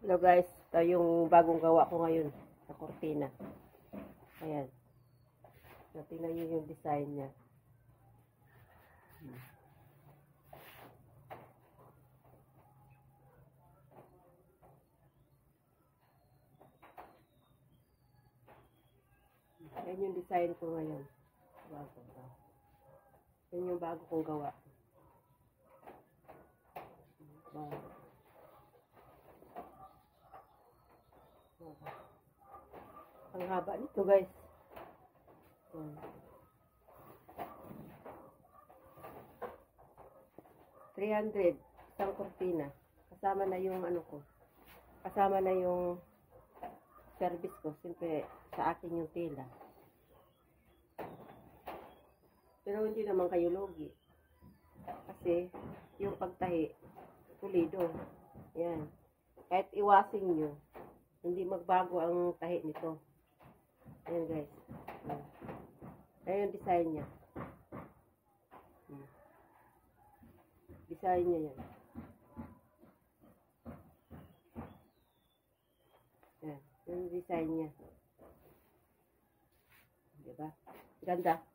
Hello guys, ito yung bagong gawa ko ngayon sa kortina. Ayan. So, tingnan nyo yung design niya. Ayan yung design ko ngayon. Ayan yung bago kong gawa. Ang haba nito guys. 300 isang kortina. Kasama na yung ano ko. Kasama na yung service ko. Siyempre sa akin yung tela. Pero hindi naman kayo logi. Kasi yung pagtahi, pulido. Yan. Kahit iwasin nyo, hindi magbago ang tahi nito. Ayan guys. Ayan yung design niya. Design niya yan. Ayan. Yung design niya. Diba? Ganda.